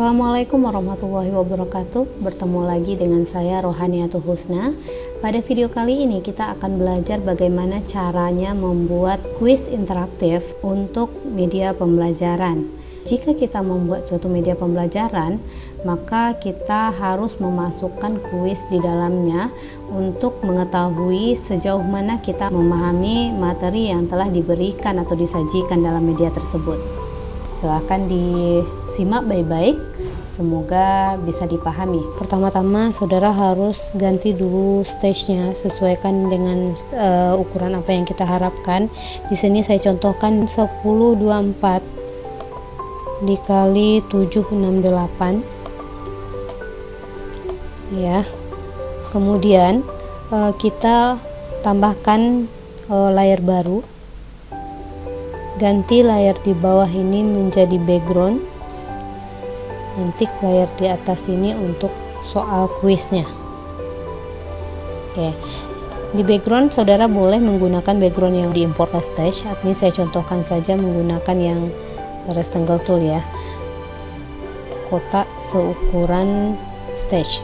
Assalamualaikum warahmatullahi wabarakatuh. Bertemu lagi dengan saya Rohaniatul Husna. Pada video kali ini kita akan belajar bagaimana caranya membuat kuis interaktif untuk media pembelajaran. Jika kita membuat suatu media pembelajaran, maka kita harus memasukkan kuis di dalamnya untuk mengetahui sejauh mana kita memahami materi yang telah diberikan atau disajikan dalam media tersebut. Silahkan disimak baik-baik, semoga bisa dipahami. Pertama-tama saudara harus ganti dulu stage-nya, sesuaikan dengan ukuran apa yang kita harapkan. Di sini saya contohkan 1024 dikali 768 ya. Kemudian kita tambahkan layar baru. Ganti layar di bawah ini menjadi background, nanti layar di atas ini untuk soal kuisnya. Oke, di background saudara boleh menggunakan background yang diimport ke stage. Ini saya contohkan saja menggunakan yang rectangle tool ya, kotak seukuran stage.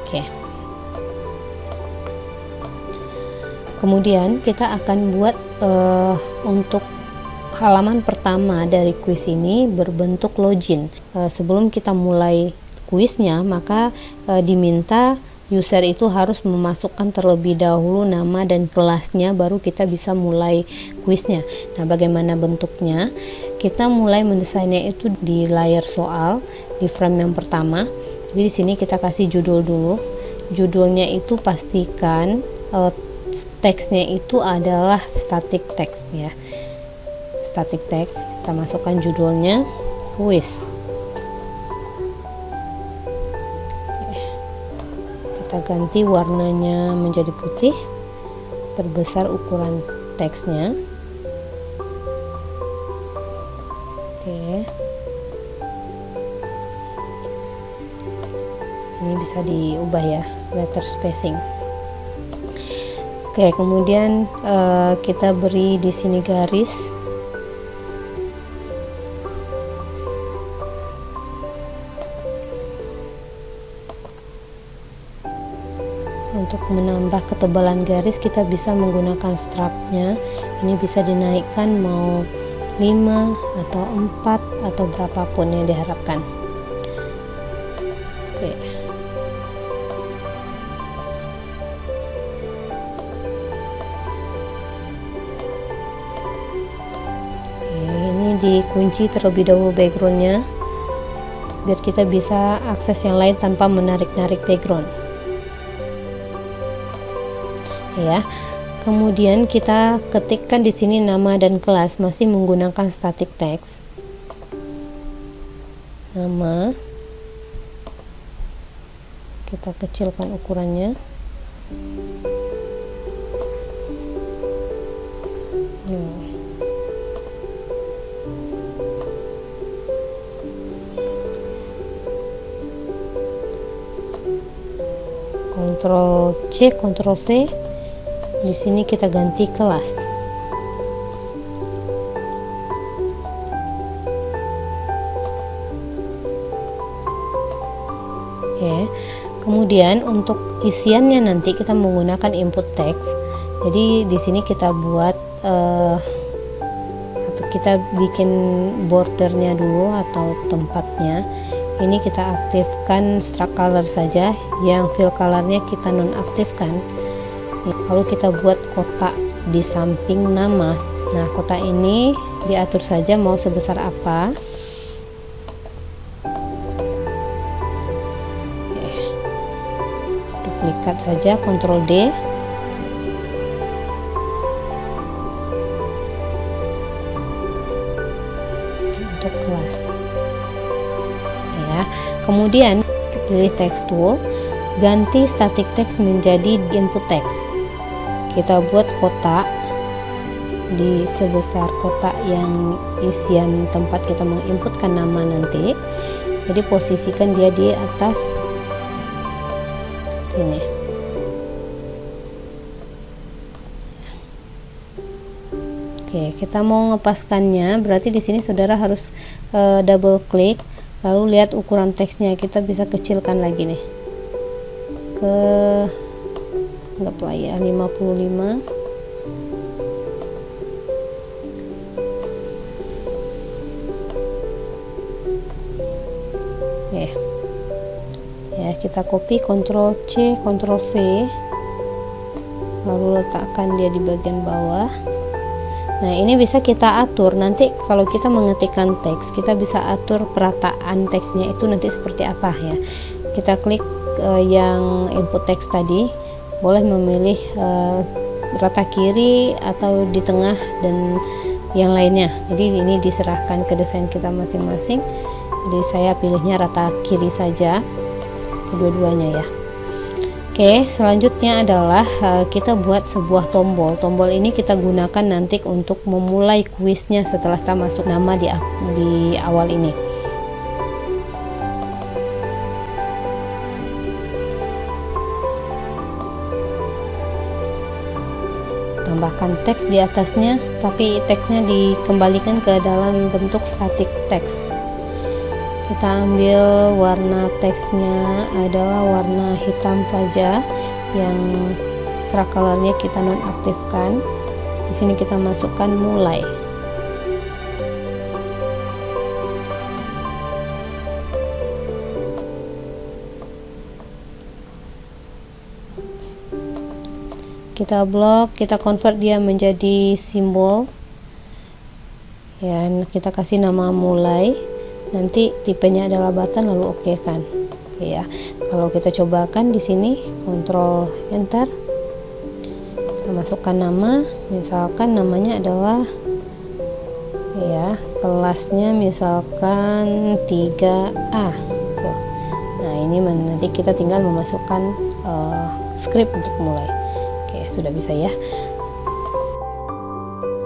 Oke, kemudian kita akan buat untuk halaman pertama dari kuis ini berbentuk login. Sebelum kita mulai kuisnya, maka diminta user itu harus memasukkan terlebih dahulu nama dan kelasnya, baru kita bisa mulai kuisnya. Nah, bagaimana bentuknya? Kita mulai mendesainnya itu di layar soal, di frame yang pertama. Jadi di sini kita kasih judul dulu. Judulnya itu pastikan teksnya itu adalah static text ya. Static text, kita masukkan judulnya kuis. Kita ganti warnanya menjadi putih, perbesar ukuran teksnya. Oke, ini bisa diubah ya, letter spacing. Oke, kemudian kita beri di sini garis. Untuk menambah ketebalan garis kita bisa menggunakan strapnya. Ini bisa dinaikkan mau 5 atau 4 atau berapapun yang diharapkan. Oke. Ini dikunci terlebih dahulu backgroundnya biar kita bisa akses yang lain tanpa menarik-narik background ya. Kemudian kita ketikkan di sini nama dan kelas, masih menggunakan static text. Nama kita kecilkan ukurannya. Ctrl C, Ctrl V. Di sini kita ganti kelas. Oke. Kemudian untuk isiannya nanti kita menggunakan input text. Jadi di sini kita buat atau kita bikin bordernya dulu atau tempatnya. Ini kita aktifkan struct color saja, yang fill colornya kita nonaktifkan. Lalu kita buat kotak di samping nama. Nah, kotak ini diatur saja mau sebesar apa. Oke. Duplikat saja, Ctrl D. Untuk kelas. Ya. Kemudian pilih text tool, ganti static text menjadi input text. Kita buat kotak di sebesar kotak yang isian tempat kita menginputkan nama nanti. Jadi posisikan dia di atas sini. Oke. Oke, kita mau ngepaskannya, berarti di sini saudara harus double klik, lalu lihat ukuran teksnya. Kita bisa kecilkan lagi nih ke anggaplah ya 55. Oke. Ya, kita copy, Ctrl C, Ctrl V, lalu letakkan dia di bagian bawah. Nah, ini bisa kita atur nanti kalau kita mengetikkan teks, kita bisa atur perataan teksnya itu nanti seperti apa ya. Kita klik yang input teks tadi, boleh memilih rata kiri atau di tengah dan yang lainnya. Jadi ini diserahkan ke desain kita masing-masing. Jadi saya pilihnya rata kiri saja, kedua-duanya ya. Oke, selanjutnya adalah kita buat sebuah tombol. Tombol ini kita gunakan nanti untuk memulai kuisnya setelah kita masuk nama di awal ini. Tambahkan teks di atasnya, tapi teksnya dikembalikan ke dalam bentuk static text. Kita ambil warna teksnya adalah warna hitam saja, yang serak colornya kita nonaktifkan. Di sini kita masukkan mulai. Kita blok, kita convert dia menjadi simbol. Ya, kita kasih nama mulai. Nanti tipenya adalah button, lalu oke kan. Oke ya. Kalau kita cobakan di sini, Ctrl Enter. Kita masukkan nama, misalkan namanya adalah ya, kelasnya misalkan 3A. Tuh. Nah, ini nanti kita tinggal memasukkan script untuk mulai. Oke, sudah bisa ya.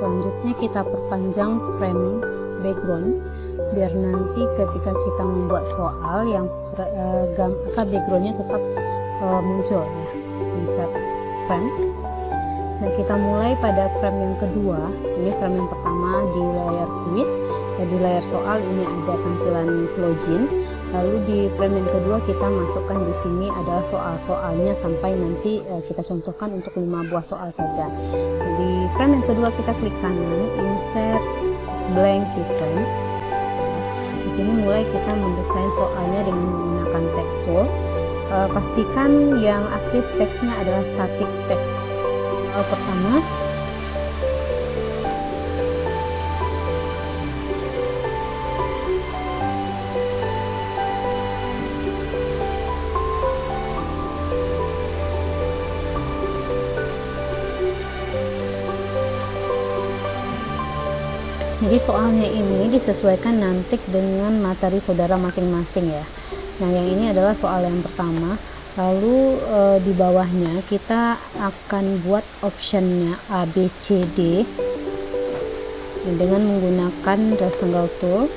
Selanjutnya kita perpanjang frame background biar nanti ketika kita membuat soal yang backgroundnya tetap muncul ya. Insert frame. Nah, kita mulai pada frame yang kedua. Ini frame yang pertama di layar quiz, di layar soal ini ada tampilan login. Lalu di frame yang kedua kita masukkan di sini adalah soal-soalnya sampai nanti kita contohkan untuk 5 buah soal saja. Di frame yang kedua kita klik kanan, insert blank keyframe. Di sini mulai kita mendesain soalnya dengan menggunakan text tool. Pastikan yang aktif teksnya adalah static text. Pertama, jadi soalnya ini disesuaikan nanti dengan materi saudara masing-masing ya. Nah, yang ini adalah soal yang pertama. Lalu di bawahnya kita akan buat optionnya A, B, C, D dengan menggunakan rectangle tool.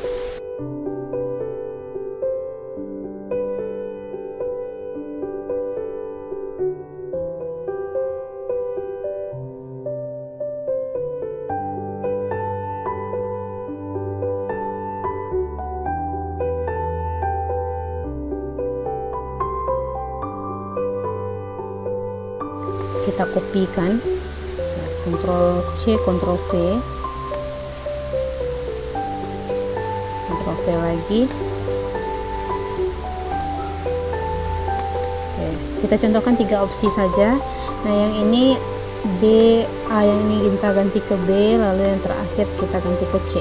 Kita kopikan, Ctrl C, Ctrl V, Ctrl V lagi. Oke, kita contohkan 3 opsi saja. Nah, yang ini B, A yang ini kita ganti ke B, lalu yang terakhir kita ganti ke C.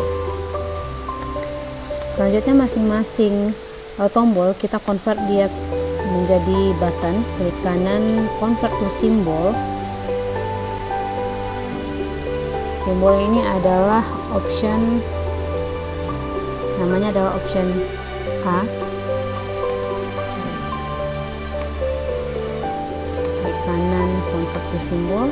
Selanjutnya masing-masing tombol kita convert dia menjadi button. Klik kanan, convert to symbol. Simbol ini adalah option, namanya adalah option A. Klik kanan, convert to symbol.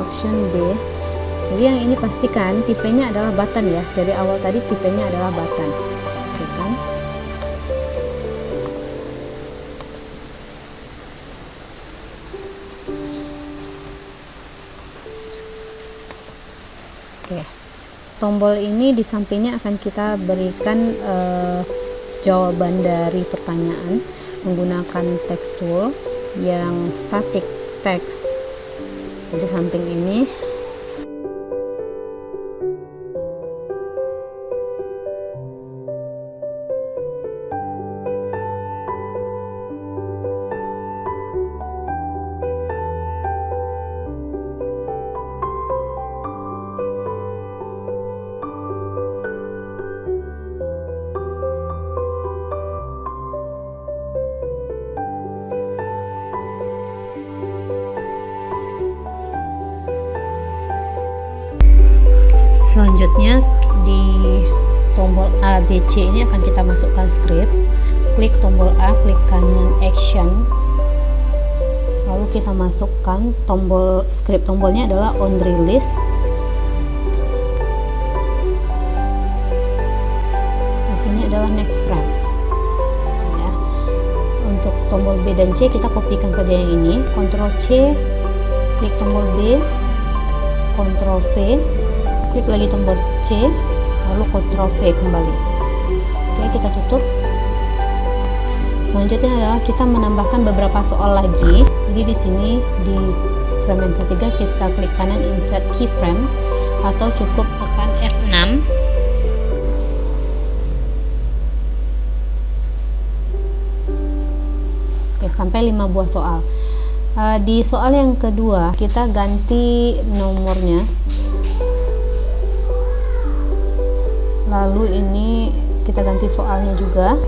Option B. Jadi yang ini pastikan tipenya adalah button ya. Dari awal tadi tipenya adalah button. Oke kan? Oke, tombol ini di sampingnya akan kita berikan jawaban dari pertanyaan menggunakan text tool yang static text. Di samping ini selanjutnya di tombol A, B, C ini akan kita masukkan script. Klik tombol A, klik kanan action, lalu kita masukkan tombol script. Tombolnya adalah on release. Di sini adalah next frame. Ya. Untuk tombol B dan C kita kopikan saja yang ini. Ctrl C, klik tombol B, Ctrl V, klik lagi tombol C, lalu Ctrl V kembali. Oke, kita tutup. Selanjutnya adalah kita menambahkan beberapa soal lagi. Jadi di sini di frame yang ketiga kita klik kanan insert keyframe atau cukup tekan F6. Oke, sampai 5 buah soal. Di soal yang kedua kita ganti nomornya. Lalu ini kita ganti soalnya juga.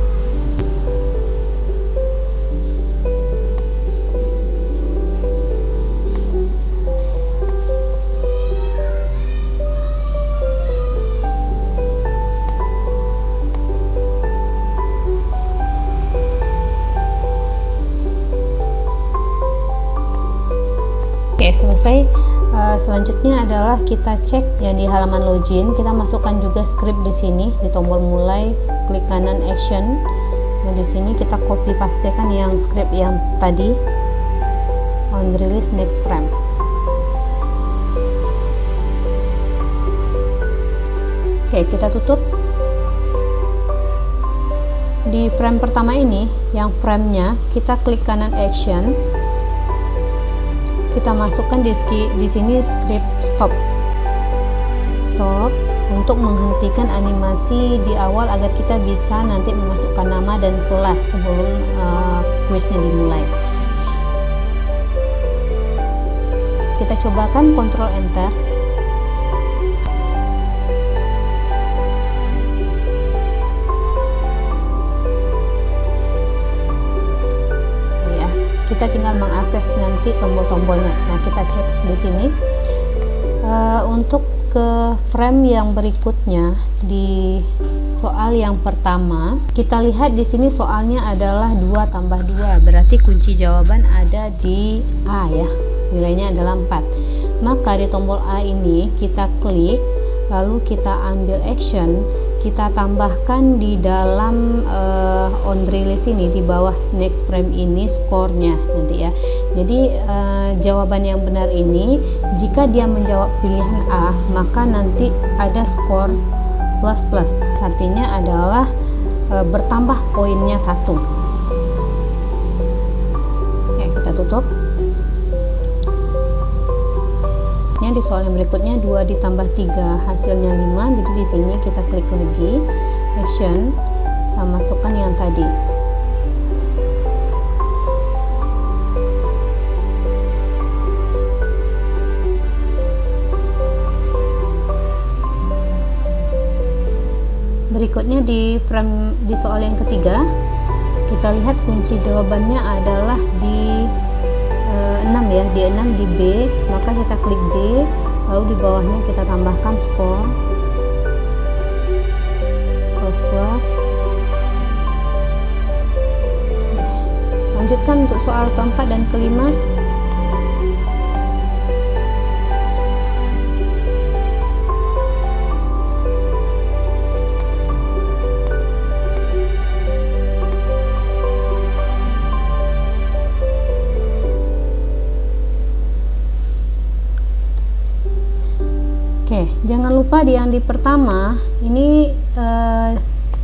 Oke, selesai. Selanjutnya adalah kita cek yang di halaman login. Kita masukkan juga script di sini di tombol mulai, klik kanan action. Nah, di sini kita copy pastekan yang script yang tadi on release next frame. Oke, kita tutup. Di frame pertama ini, yang framenya kita klik kanan action. Kita masukkan di sini script stop untuk menghentikan animasi di awal agar kita bisa nanti memasukkan nama dan kelas sebelum kuisnya dimulai. Kita cobakan Ctrl Enter. Kita tinggal mengakses nanti tombol-tombolnya. Nah, kita cek di sini. Untuk ke frame yang berikutnya di soal yang pertama, kita lihat di sini soalnya adalah 2 tambah 2, berarti kunci jawaban ada di A ya. Nilainya adalah 4. Maka di tombol A ini kita klik, lalu kita ambil action. Kita tambahkan di dalam on release ini di bawah next frame ini skornya nanti ya. Jadi jawaban yang benar ini jika dia menjawab pilihan A, maka nanti ada skor plus plus. Artinya adalah bertambah poinnya 1. Ya, kita tutup. Di soal yang berikutnya 2 ditambah 3 hasilnya 5. Jadi di sini kita klik lagi action, kita masukkan yang tadi. Berikutnya di soal yang ketiga kita lihat kunci jawabannya adalah di 6 ya, di 6 di B, maka kita klik B, lalu di bawahnya kita tambahkan skor plus. Lanjutkan untuk soal keempat dan kelima. Oke, Oke, jangan lupa yang di pertama ini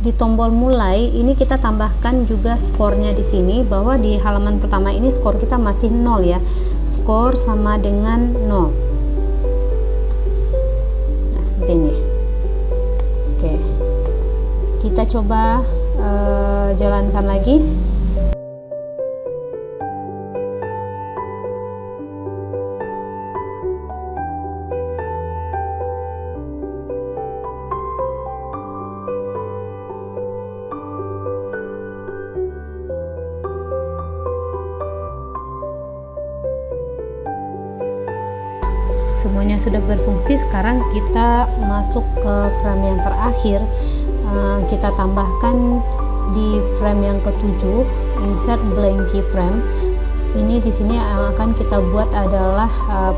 di tombol mulai ini kita tambahkan juga skornya di sini, bahwa di halaman pertama ini skor kita masih 0 ya. Skor sama dengan 0. Nah, seperti ini. Oke. Kita coba jalankan lagi. Semuanya sudah berfungsi. Sekarang kita masuk ke frame yang terakhir. Kita tambahkan di frame yang ketujuh, insert blank keyframe. Ini di sini yang akan kita buat adalah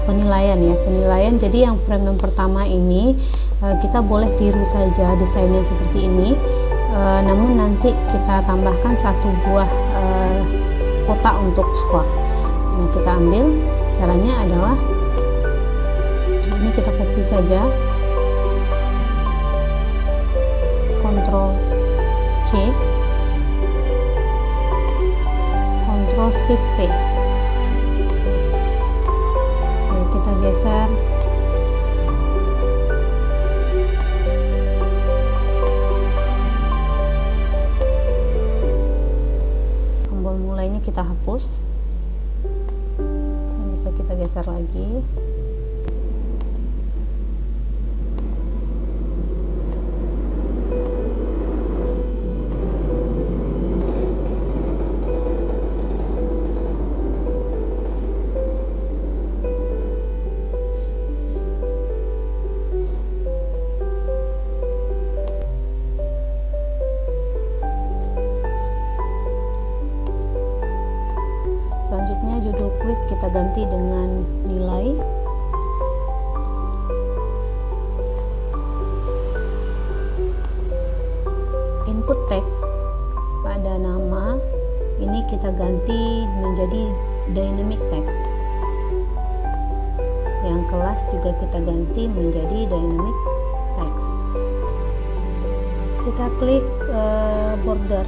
penilaian ya, penilaian. Jadi yang frame yang pertama ini kita boleh tiru saja desainnya seperti ini. Namun nanti kita tambahkan satu buah kotak untuk skor. Nah, kita ambil, caranya adalah ini kita copy saja, Ctrl C, Ctrl Shift V. Oke, kita geser. Tombol mulainya kita hapus. Bisa kita geser lagi. Selanjutnya judul kuis kita ganti dengan nilai. Input teks pada nama ini kita ganti menjadi dynamic text. Yang kelas juga kita ganti menjadi dynamic text. Kita klik border.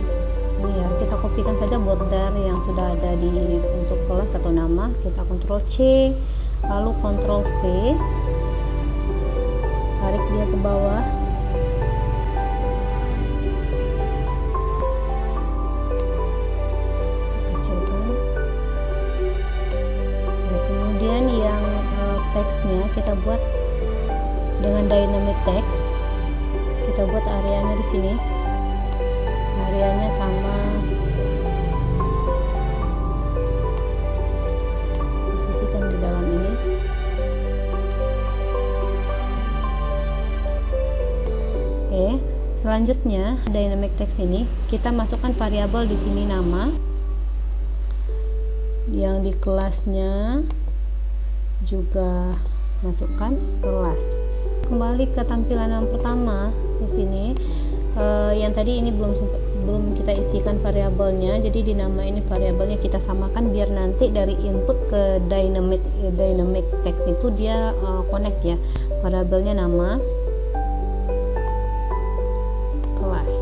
Ini ya, kita kopikan saja border yang sudah ada di untuk kelas atau nama. Kita Ctrl C, lalu Ctrl V, tarik dia ke bawah. Kita kecilkan. Nah, kemudian yang teksnya kita buat dengan dynamic text. Kita buat areanya di sini. Areanya sama, posisikan di dalam ini. Oke, selanjutnya dynamic text ini kita masukkan variabel di sini nama, yang di kelasnya juga masukkan kelas. Kembali ke tampilan yang pertama di sini. Yang tadi ini belum kita isikan variabelnya, jadi di nama ini variabelnya kita samakan biar nanti dari input ke dynamic text itu dia connect ya, variabelnya nama, kelas.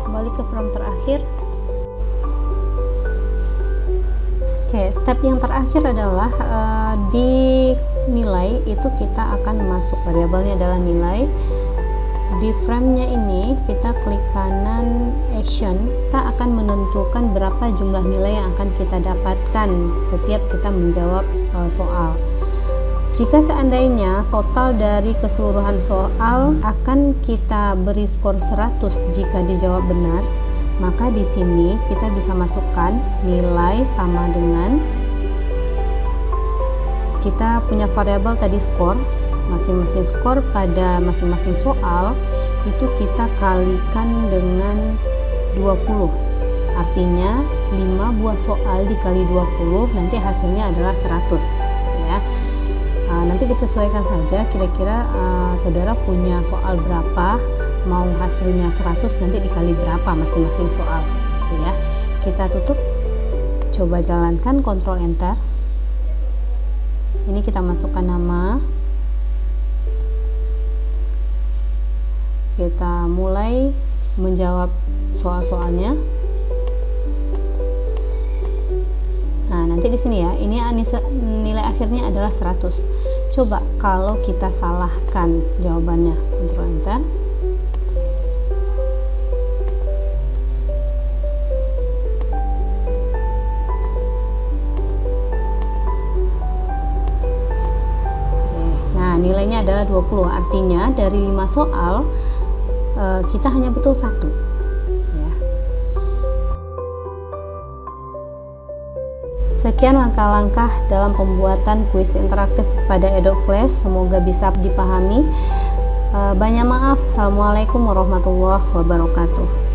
Kembali ke frame terakhir. Oke, step yang terakhir adalah di nilai itu kita akan masuk, variabelnya adalah nilai. Di frame-nya ini kita klik kanan action, kita akan menentukan berapa jumlah nilai yang akan kita dapatkan setiap kita menjawab soal. Jika seandainya total dari keseluruhan soal akan kita beri skor 100 jika dijawab benar, maka di sini kita bisa masukkan nilai sama dengan, kita punya variabel tadi skor, masing-masing skor pada masing-masing soal itu kita kalikan dengan 20. Artinya 5 buah soal dikali 20 nanti hasilnya adalah 100 ya. Nanti disesuaikan saja kira-kira saudara punya soal berapa, mau hasilnya 100 nanti dikali berapa masing-masing soal gitu ya. Kita tutup. coba jalankan, Ctrl Enter. Ini kita masukkan nama. Kita mulai menjawab soal-soalnya. Nah, nanti di sini ya, ini nilai akhirnya adalah 100. Coba kalau kita salahkan jawabannya, Ctrl Enter. Nah, nilainya adalah 20. Artinya dari 5 soal kita hanya betul 1 ya. Sekian langkah-langkah dalam pembuatan kuis interaktif pada EduFlash, semoga bisa dipahami. Banyak maaf. Assalamualaikum warahmatullahi wabarakatuh.